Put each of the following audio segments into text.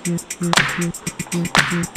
Pepe. Hey. Hey. Hey.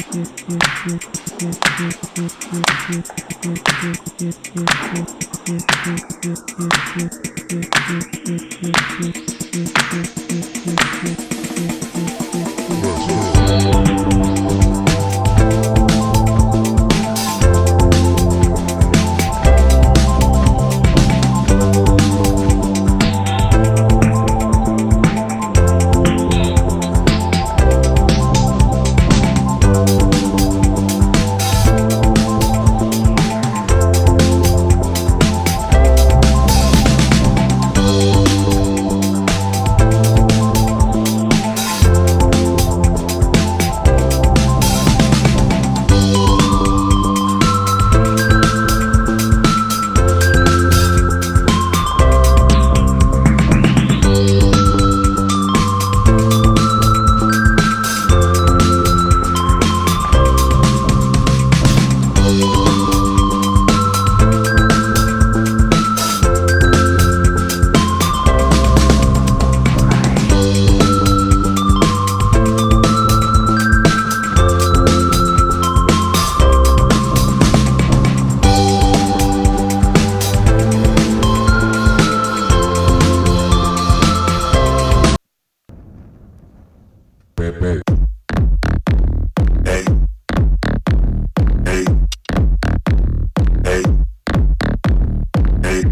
Hey.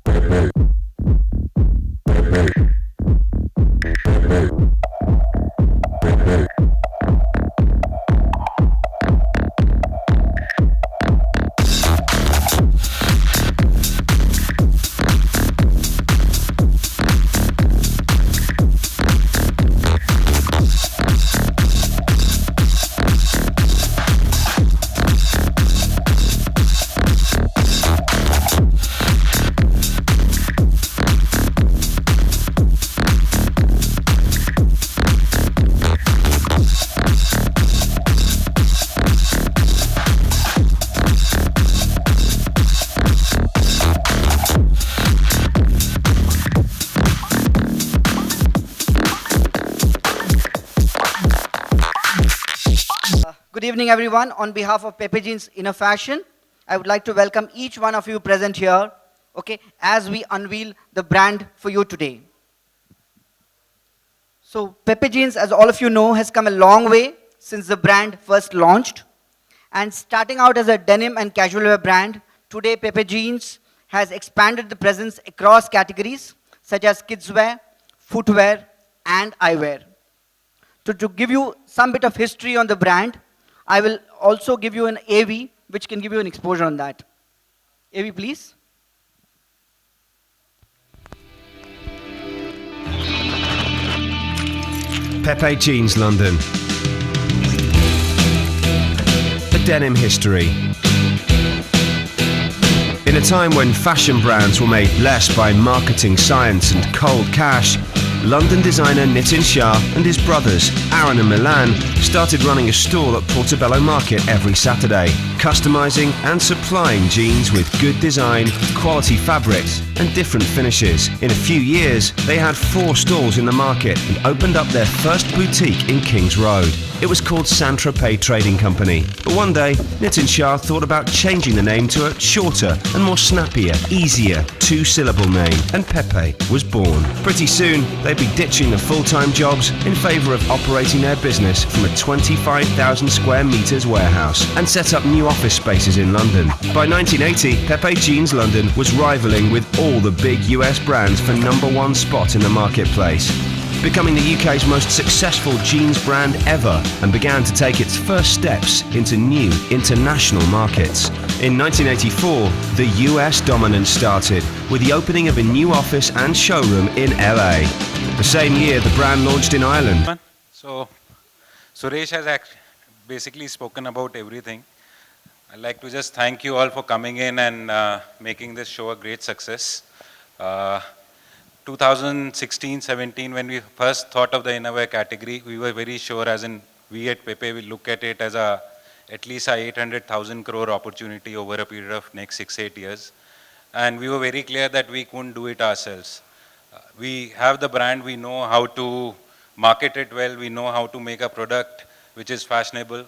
Pepe. Pepe. Pepe. Pepe. Good evening, everyone. On behalf of Pepe Jeans Inner Fashion, I would like to welcome each one of you present here, okay, as we unveil the brand for you today. So, Pepe Jeans, as all of you know, has come a long way since the brand first launched. And starting out as a denim and casual wear brand, today Pepe Jeans has expanded the presence across categories such as kids wear, footwear, and eyewear. To give you some bit of history on the brand, I will also give you an AV, which can give you an exposure on that. AV, please. Pepe Jeans London. A denim history. In a time when fashion brands were made less by marketing science and cold cash, London designer Nitin Shah and his brothers, Aaron and Milan, started running a stall at Portobello Market every Saturday, customizing and supplying jeans with good design, quality fabrics and different finishes. In a few years, they had 4 stalls in the market and opened up their first boutique in King's Road. It was called Saint-Tropez Trading Company. But one day, Nitin Shah thought about changing the name to a shorter and more snappier, easier 2-syllable name, and Pepe was born. Pretty soon, they'd be ditching the full-time jobs in favour of operating their business from a 25,000 square metres warehouse and set up new office spaces in London. By 1980, Pepe Jeans London was rivaling with all the big US brands for #1 spot in the marketplace, becoming the UK's most successful jeans brand ever, and began to take its first steps into new international markets. In 1984, the US dominance started with the opening of a new office and showroom in LA. The same year, the brand launched in Ireland. So, Suresh has basically spoken about everything. I'd like to just thank you all for coming in and making this show a great success. 2016-17, when we first thought of the innerwear category, we were very sure, as in we at Pepe will look at it as at least a 800,000 crore opportunity over a period of next 6-8 years. And we were very clear that we couldn't do it ourselves. We have the brand, we know how to market it well, we know how to make a product which is fashionable,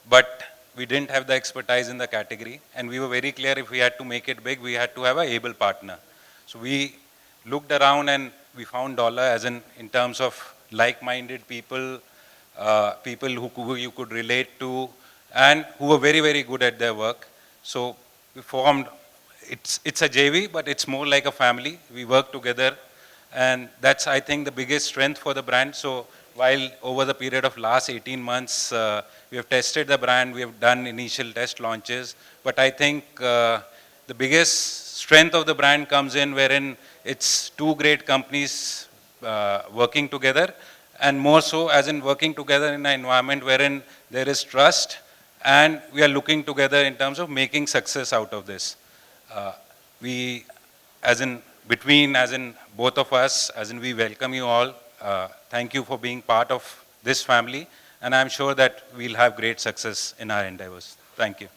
but we didn't have the expertise in the category, and we were very clear if we had to make it big, we had to have an able partner. So we looked around and we found Dollar as in terms of like-minded people, people who you could relate to, and who were very, very good at their work. So we formed, it's a JV, but it's more like a family. We work together, and that's, I think, the biggest strength for the brand. So while over the period of last 18 months, we have tested the brand, we have done initial test launches, but I think the biggest strength of the brand comes in wherein it's two great companies working together, and more so as in working together in an environment wherein there is trust, and we are looking together in terms of making success out of this. We, as in both of us, as in we welcome you all. Thank you for being part of this family, and I'm sure that we'll have great success in our endeavors. Thank you.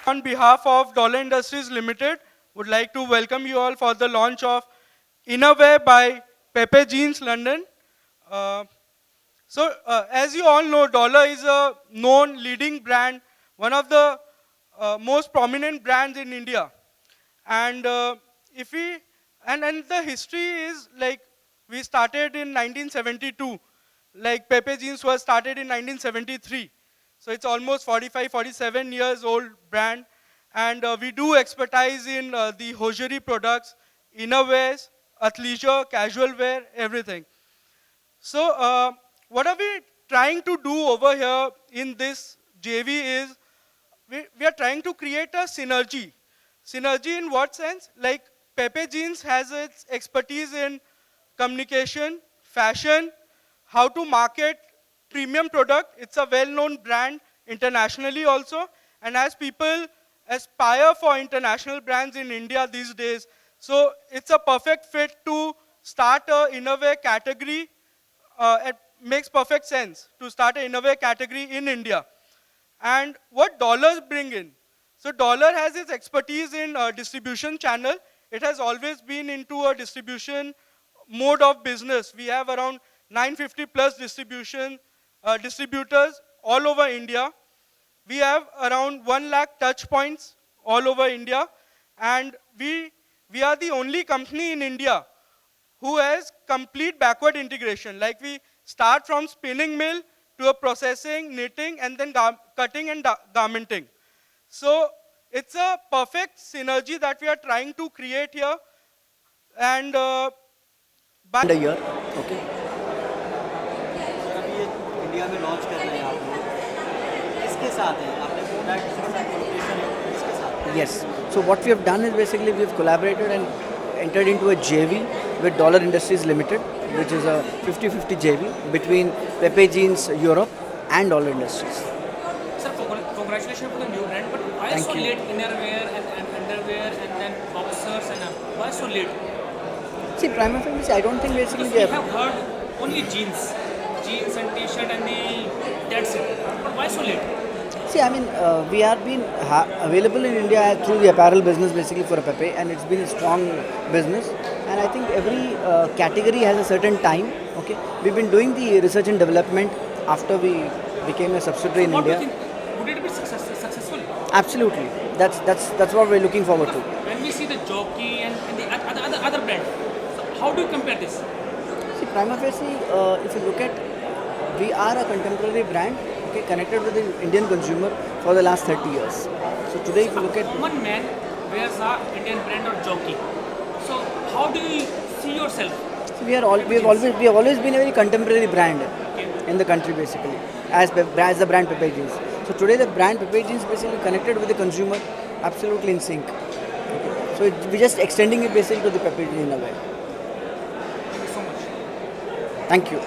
On behalf of Dollar Industries Limited, would like to welcome you all for the launch of Innerwear by Pepe Jeans London. As you all know, Dollar is a known leading brand, one of the most prominent brands in India. And and the history is like we started in 1972. Like Pepe Jeans was started in 1973. So it's almost 45, 47 years old brand. And we do expertise in the hosiery products, innerwears, athleisure, casual wear, everything. So what are we trying to do over here in this JV is we are trying to create a synergy. Synergy in what sense? Like Pepe Jeans has its expertise in communication, fashion, how to market premium product. It's a well-known brand internationally also. And as people aspire for international brands in India these days, so it's a perfect fit to start an innerwear category. It makes perfect sense to start an innerwear category in India. And what Dollars bring in? So Dollar has its expertise in distribution channel. It has always been into a distribution mode of business. We have around 950 plus distributors all over India. We have around 1 lakh touch points all over India. And we are the only company in India who has complete backward integration. Like we start from spinning mill to a processing, knitting, and then cutting and garmenting. So it's a perfect synergy that we are trying to create here. And by a year, okay. अभी ये India में launch कर रहे हैं आप लोग, किसके साथ हैं? आपने प्रोडक्ट के साथ कोलैबोरेशन है, किसके साथ? Yes. So what we have done is basically we have collaborated and entered into a JV with Dollar Industries Limited, which is a 50-50 JV between Pepe Jeans Europe and Dollar Industries. Sir, congratulations for the new brand, but why Thank so you. late innerwear and underwear and then boxers and why so late? See, prima facie, I don't think basically Because they we have heard only jeans and t-shirt and that's it. But why so late? See, I mean, we are being available in India through the apparel business basically for Pepe, and it's been a strong business. And I think every category has a certain time. Okay, we've been doing the research and development after we became a subsidiary in What do you India. think? Would it be successful? Absolutely, that's what we're looking forward to. When we see the jockey and the other brand, so how do you compare this? See, prima facie, if you look at, we are a contemporary brand, okay, connected with the Indian consumer for the last 30 years. So today, if you look at, Common man wears a Indian brand or jockey. So how do you see yourself? we have always been a very contemporary brand in the country basically, as the brand Pepe Jeans. So today, the brand Pepe Jeans basically connected with the consumer, absolutely in sync. Okay. So we're just extending it basically to the Pepe Jeans in a way. Thank you so much. Thank you.